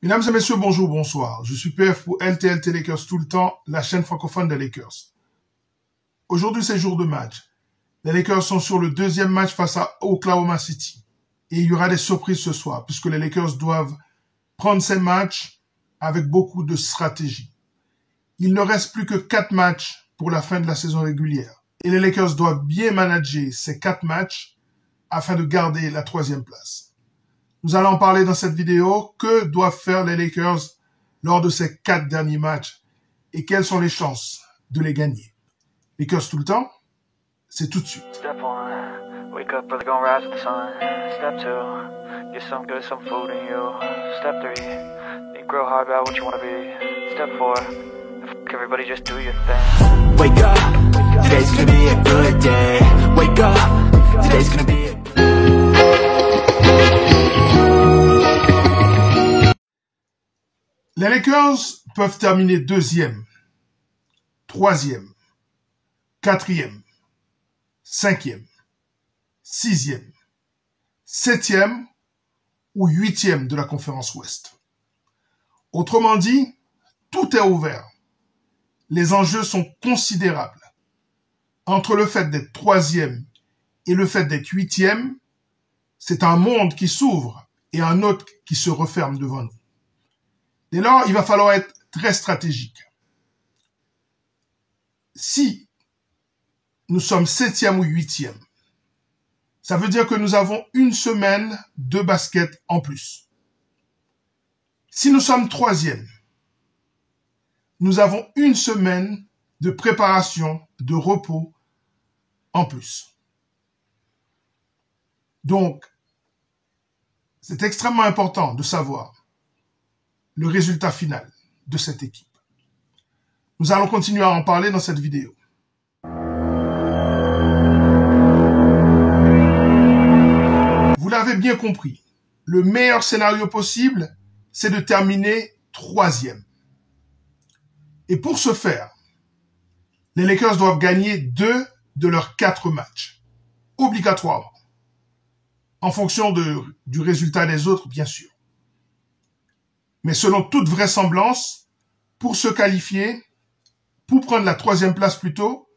Mesdames et messieurs, bonjour, bonsoir. Je suis PF pour LTLT Lakers tout le temps, la chaîne francophone des Lakers. Aujourd'hui, c'est jour de match. Les Lakers sont sur le deuxième match face à Oklahoma City. Et il y aura des surprises ce soir, puisque les Lakers doivent prendre ces matchs avec beaucoup de stratégie. Il ne reste plus que 4 matchs pour la fin de la saison régulière. Et les Lakers doivent bien manager ces 4 matchs afin de garder la 3e place. Nous allons en parler dans cette vidéo. Que doivent faire les Lakers lors de ces 4 derniers matchs et quelles sont les chances de les gagner? Lakers tout le temps, c'est tout de suite. Step 1, wake up early, gonna rise with the sun. Step 2, get some good, some food in you. Step 3, think real hard about what you wanna be. Step 4, fuck everybody, just do your thing. Wake up, today's gonna be a good day. Wake up, today's gonna be a Les Lakers peuvent terminer 2e, 3e, 4e, 5e, 6e, 7e ou 8e de la conférence Ouest. Autrement dit, tout est ouvert. Les enjeux sont considérables. Entre le fait d'être 3e et le fait d'être 8e, c'est un monde qui s'ouvre et un autre qui se referme devant nous. Dès lors, il va falloir être très stratégique. Si nous sommes 7e ou 8e, ça veut dire que nous avons une semaine de basket en plus. Si nous sommes 3e, nous avons une semaine de préparation, de repos en plus. Donc, c'est extrêmement important de savoir le résultat final de cette équipe. Nous allons continuer à en parler dans cette vidéo. Vous l'avez bien compris, le meilleur scénario possible, c'est de terminer 3e. Et pour ce faire, les Lakers doivent gagner 2 de leurs 4 matchs, obligatoirement, en fonction du résultat des autres, bien sûr. Mais selon toute vraisemblance, pour se qualifier, pour prendre la 3e place plus tôt,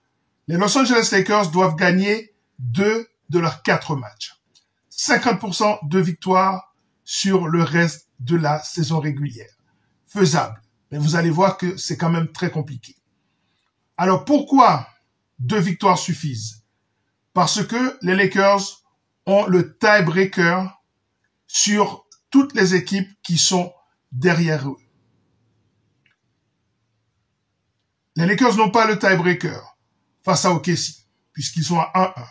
les Los Angeles Lakers doivent gagner 2 de leurs 4 matchs. 50% de victoires sur le reste de la saison régulière. Faisable. Mais vous allez voir que c'est quand même très compliqué. Alors pourquoi 2 victoires suffisent? Parce que les Lakers ont le tiebreaker sur toutes les équipes qui sont derrière eux. Les Lakers n'ont pas le tiebreaker face à OKC, puisqu'ils sont à 1-1,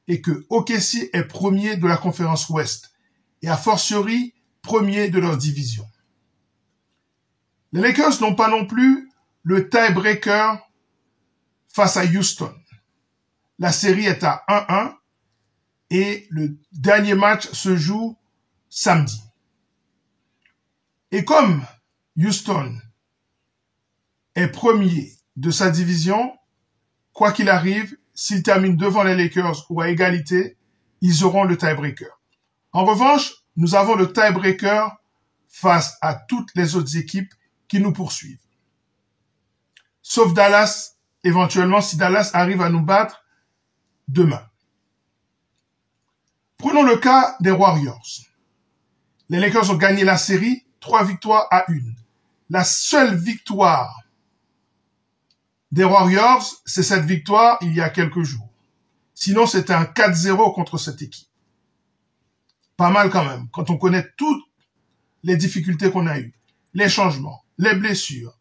et que OKC est premier de la conférence Ouest, et a fortiori premier de leur division. Les Lakers n'ont pas non plus le tiebreaker face à Houston. La série est à 1-1, et le dernier match se joue samedi. Et comme Houston est premier de sa division, quoi qu'il arrive, s'ils terminent devant les Lakers ou à égalité, ils auront le tiebreaker. En revanche, nous avons le tiebreaker face à toutes les autres équipes qui nous poursuivent. Sauf Dallas, éventuellement, si Dallas arrive à nous battre demain. Prenons le cas des Warriors. Les Lakers ont gagné la série 3 victoires à 1. La seule victoire des Warriors, c'est cette victoire il y a quelques jours. Sinon, c'était un 4-0 contre cette équipe. Pas mal quand même, quand on connaît toutes les difficultés qu'on a eues, les changements, les blessures,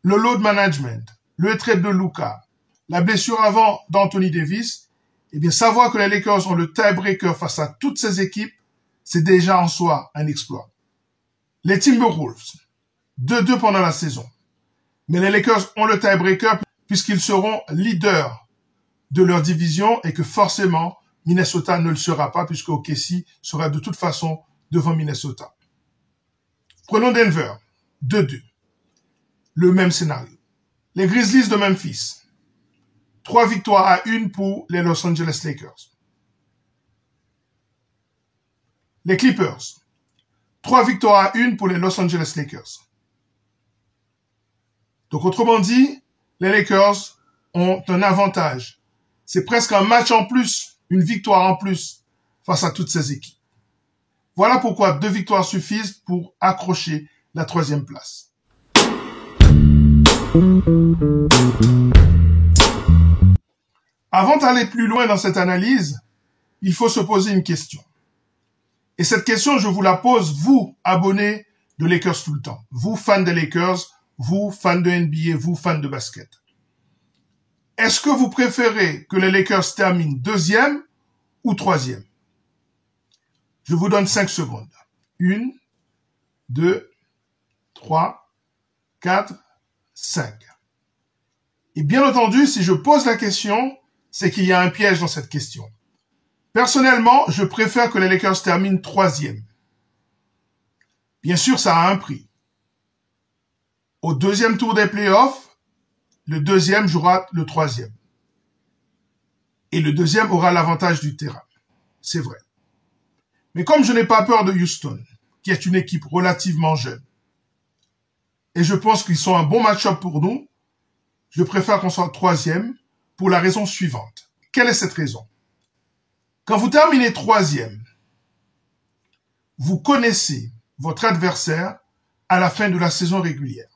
le load management, le trade de Luka, la blessure avant d'Anthony Davis. Eh bien, savoir que les Lakers ont le tiebreaker face à toutes ces équipes, c'est déjà en soi un exploit. Les Timberwolves, 2-2 pendant la saison. Mais les Lakers ont le tiebreaker puisqu'ils seront leaders de leur division et que forcément, Minnesota ne le sera pas puisque OKC sera de toute façon devant Minnesota. Prenons Denver, 2-2. Le même scénario. Les Grizzlies de Memphis, 3 victoires à 1 pour les Los Angeles Lakers. Les Clippers, 3 victoires à 1 pour les Los Angeles Lakers. Donc, autrement dit, les Lakers ont un avantage. C'est presque un match en plus, une victoire en plus face à toutes ces équipes. Voilà pourquoi 2 victoires suffisent pour accrocher la 3e place. Avant d'aller plus loin dans cette analyse, il faut se poser une question. Et cette question, je vous la pose, vous, abonnés de Lakers tout le temps. Vous, fans des Lakers, vous, fans de NBA, vous, fans de basket. Est-ce que vous préférez que les Lakers terminent 2e ou 3e? Je vous donne 5 secondes. 1, 2, 3, 4, 5. Et bien entendu, si je pose la question, c'est qu'il y a un piège dans cette question. Personnellement, je préfère que les Lakers terminent 3e. Bien sûr, ça a un prix. Au 2e tour des playoffs, le 2e jouera le 3e. Et le 2e aura l'avantage du terrain. C'est vrai. Mais comme je n'ai pas peur de Houston, qui est une équipe relativement jeune, et je pense qu'ils sont un bon match-up pour nous, je préfère qu'on soit 3e pour la raison suivante. Quelle est cette raison? Quand vous terminez 3e, vous connaissez votre adversaire à la fin de la saison régulière.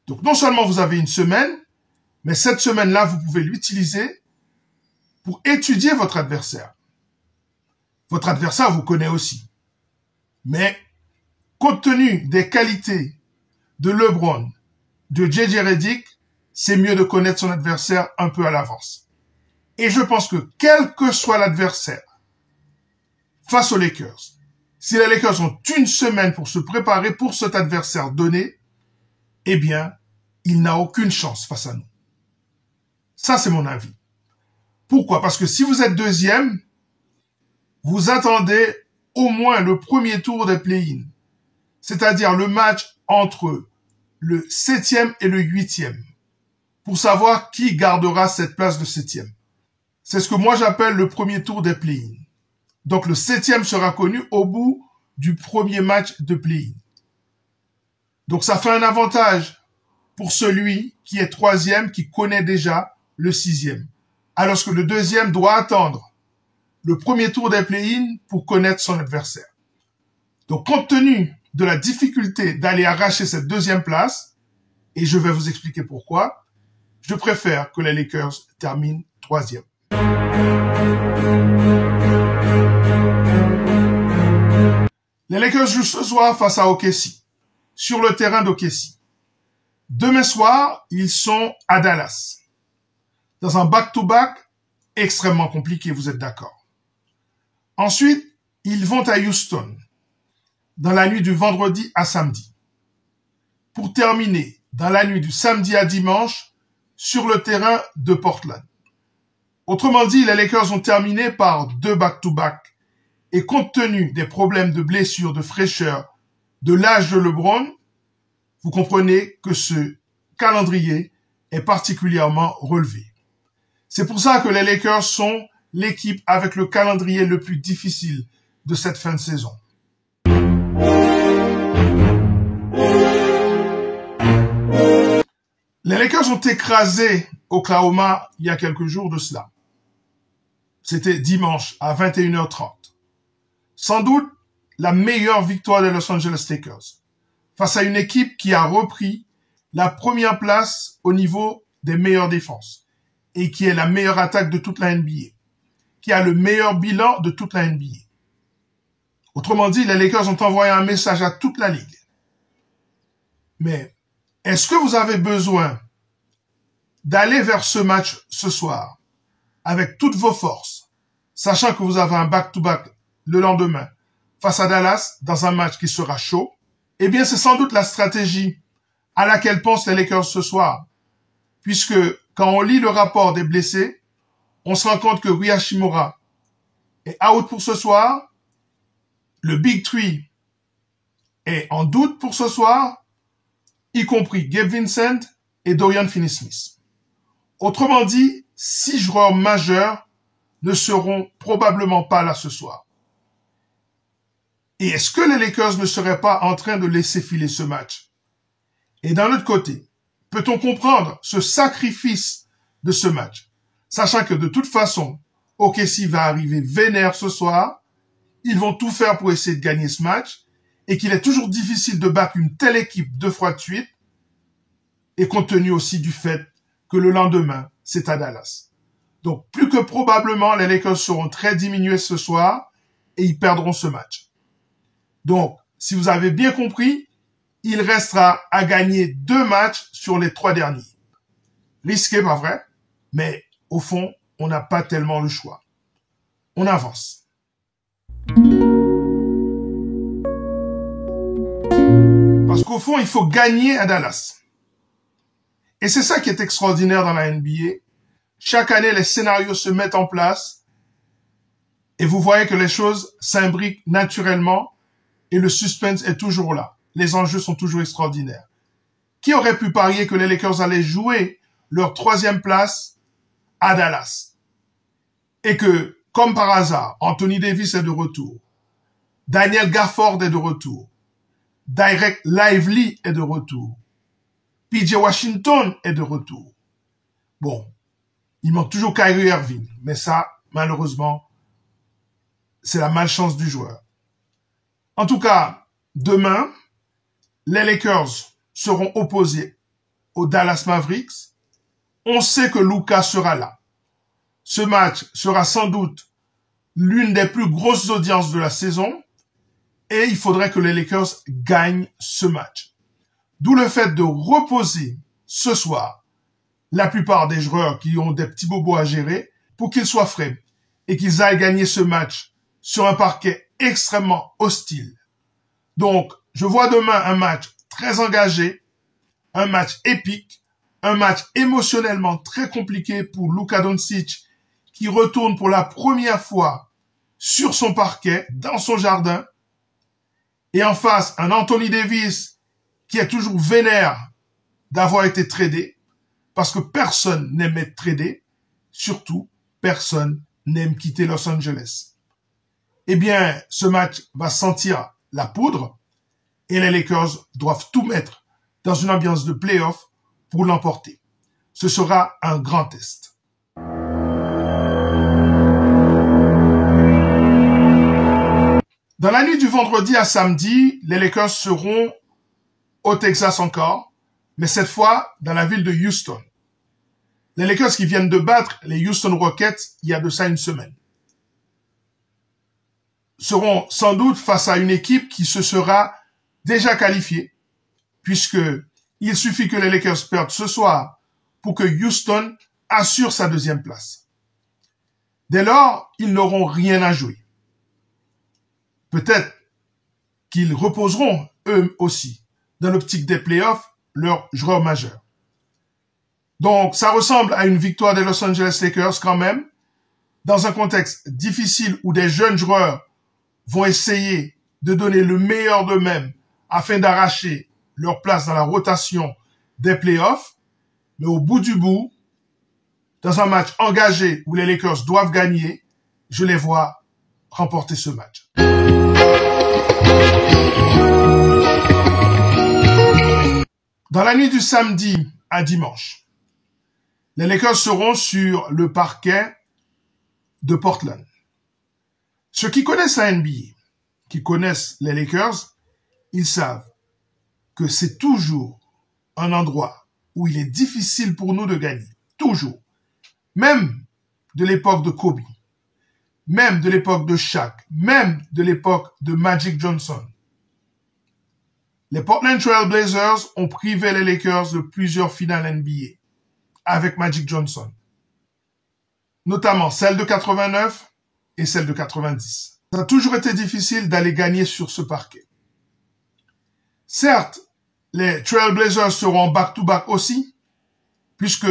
Donc non seulement vous avez une semaine, mais cette semaine-là, vous pouvez l'utiliser pour étudier votre adversaire. Votre adversaire vous connaît aussi. Mais compte tenu des qualités de LeBron, de J.J. Redick, c'est mieux de connaître son adversaire un peu à l'avance. Et je pense que quel que soit l'adversaire face aux Lakers, si les Lakers ont une semaine pour se préparer pour cet adversaire donné, eh bien, il n'a aucune chance face à nous. Ça, c'est mon avis. Pourquoi? Parce que si vous êtes 2e, vous attendez au moins le premier tour des play-in, c'est-à-dire le match entre le 7e et le 8e, pour savoir qui gardera cette place de 7e. C'est ce que moi j'appelle le premier tour des play-in. Donc le 7e sera connu au bout du premier match de play-in. Donc ça fait un avantage pour celui qui est 3e, qui connaît déjà le 6e. Alors que le 2e doit attendre le premier tour des play-in pour connaître son adversaire. Donc compte tenu de la difficulté d'aller arracher cette 2e place, et je vais vous expliquer pourquoi, je préfère que les Lakers terminent 3e. Les Lakers jouent ce soir face à OKC, sur le terrain d'OKC. Demain soir, ils sont à Dallas, dans un back-to-back extrêmement compliqué, vous êtes d'accord. Ensuite, ils vont à Houston, dans la nuit du vendredi à samedi, pour terminer dans la nuit du samedi à dimanche sur le terrain de Portland. Autrement dit, les Lakers ont terminé par 2 back-to-back et compte tenu des problèmes de blessures, de fraîcheur, de l'âge de LeBron, vous comprenez que ce calendrier est particulièrement relevé. C'est pour ça que les Lakers sont l'équipe avec le calendrier le plus difficile de cette fin de saison. Les Lakers ont écrasé Oklahoma il y a quelques jours de cela. C'était dimanche à 21h30. Sans doute la meilleure victoire des Los Angeles Lakers face à une équipe qui a repris la première place au niveau des meilleures défenses et qui est la meilleure attaque de toute la NBA, qui a le meilleur bilan de toute la NBA. Autrement dit, les Lakers ont envoyé un message à toute la ligue. Mais est-ce que vous avez besoin d'aller vers ce match ce soir avec toutes vos forces, sachant que vous avez un back-to-back le lendemain face à Dallas dans un match qui sera chaud? Eh bien, c'est sans doute la stratégie à laquelle pensent les Lakers ce soir, puisque quand on lit le rapport des blessés, on se rend compte que Rui Hachimura est out pour ce soir, le Big Three est en doute pour ce soir, y compris Gabe Vincent et Dorian Finney-Smith. Autrement dit, 6 joueurs majeurs ne seront probablement pas là ce soir. Et est-ce que les Lakers ne seraient pas en train de laisser filer ce match? Et d'un autre côté, peut-on comprendre ce sacrifice de ce match, sachant que de toute façon, OKC va arriver vénère ce soir, ils vont tout faire pour essayer de gagner ce match, et qu'il est toujours difficile de battre une telle équipe 2 fois de suite, et compte tenu aussi du fait que le lendemain, c'est à Dallas. Donc, plus que probablement, les Lakers seront très diminués ce soir, et ils perdront ce match. Donc, si vous avez bien compris, il restera à gagner 2 matchs sur les 3 derniers. Risqué, pas vrai? Mais au fond, on n'a pas tellement le choix. On avance. Parce qu'au fond, il faut gagner à Dallas. Et c'est ça qui est extraordinaire dans la NBA. Chaque année, les scénarios se mettent en place et vous voyez que les choses s'imbriquent naturellement et le suspense est toujours là. Les enjeux sont toujours extraordinaires. Qui aurait pu parier que les Lakers allaient jouer leur 3e place à Dallas? Et que, comme par hasard, Anthony Davis est de retour. Daniel Gafford est de retour. Derek Lively est de retour. PJ Washington est de retour. Bon, il manque toujours Kyrie Irving, mais ça, malheureusement, c'est la malchance du joueur. En tout cas, demain, les Lakers seront opposés aux Dallas Mavericks. On sait que Luka sera là. Ce match sera sans doute l'une des plus grosses audiences de la saison et il faudrait que les Lakers gagnent ce match. D'où le fait de reposer ce soir la plupart des joueurs qui ont des petits bobos à gérer pour qu'ils soient frais et qu'ils aillent gagner ce match sur un parquet extrêmement hostile. Donc, je vois demain un match très engagé, un match épique, un match émotionnellement très compliqué pour Luka Doncic qui retourne pour la première fois sur son parquet, dans son jardin, et en face, un Anthony Davis qui est toujours vénère d'avoir été tradé, parce que personne n'aime être tradé, surtout personne n'aime quitter Los Angeles. Eh bien, ce match va sentir la poudre et les Lakers doivent tout mettre dans une ambiance de play-off pour l'emporter. Ce sera un grand test. Dans la nuit du vendredi à samedi, les Lakers seront au Texas encore, mais cette fois dans la ville de Houston. Les Lakers qui viennent de battre les Houston Rockets il y a de ça une semaine seront sans doute face à une équipe qui se sera déjà qualifiée, puisque il suffit que les Lakers perdent ce soir pour que Houston assure sa 2e place. Dès lors, ils n'auront rien à jouer. Peut-être qu'ils reposeront, eux aussi, dans l'optique des playoffs, leurs joueurs majeurs. Donc, ça ressemble à une victoire des Los Angeles Lakers quand même, dans un contexte difficile où des jeunes joueurs vont essayer de donner le meilleur d'eux-mêmes afin d'arracher leur place dans la rotation des playoffs. Mais au bout du bout, dans un match engagé où les Lakers doivent gagner, je les vois remporter ce match. Dans la nuit du samedi à dimanche, les Lakers seront sur le parquet de Portland. Ceux qui connaissent la NBA, qui connaissent les Lakers, ils savent que c'est toujours un endroit où il est difficile pour nous de gagner. Toujours. Même de l'époque de Kobe, même de l'époque de Shaq, même de l'époque de Magic Johnson. Les Portland Trail Blazers ont privé les Lakers de plusieurs finales NBA avec Magic Johnson, notamment celle de 89 et celle de 90. Ça a toujours été difficile d'aller gagner sur ce parquet. Certes, les Trail Blazers seront en back-to-back aussi, puisque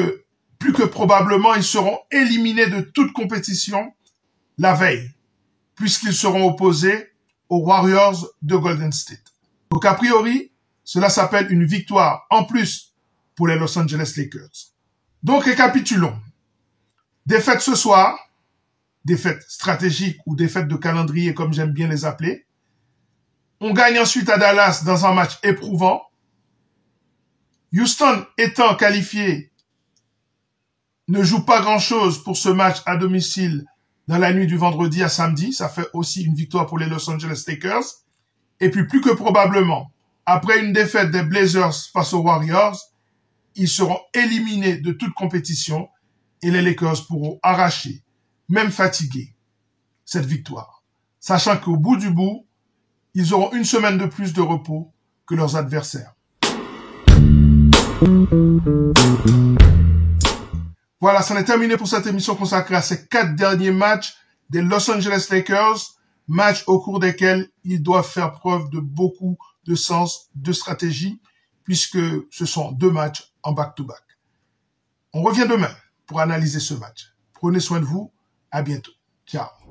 plus que probablement ils seront éliminés de toute compétition la veille, puisqu'ils seront opposés aux Warriors de Golden State. Donc a priori, cela s'appelle une victoire en plus pour les Los Angeles Lakers. Donc récapitulons. Défaite ce soir, défaite stratégique ou défaite de calendrier comme j'aime bien les appeler. On gagne ensuite à Dallas dans un match éprouvant. Houston étant qualifié ne joue pas grand-chose pour ce match à domicile dans la nuit du vendredi à samedi. Ça fait aussi une victoire pour les Los Angeles Lakers. Et puis plus que probablement, après une défaite des Blazers face aux Warriors, ils seront éliminés de toute compétition et les Lakers pourront arracher, même fatigués, cette victoire. Sachant qu'au bout du bout, ils auront une semaine de plus de repos que leurs adversaires. Voilà, c'en est terminé pour cette émission consacrée à ces 4 derniers matchs des Los Angeles Lakers, matchs au cours desquels ils doivent faire preuve de beaucoup de sens, de stratégie, puisque ce sont 2 matchs en back-to-back. On revient demain pour analyser ce match. Prenez soin de vous, à bientôt. Ciao.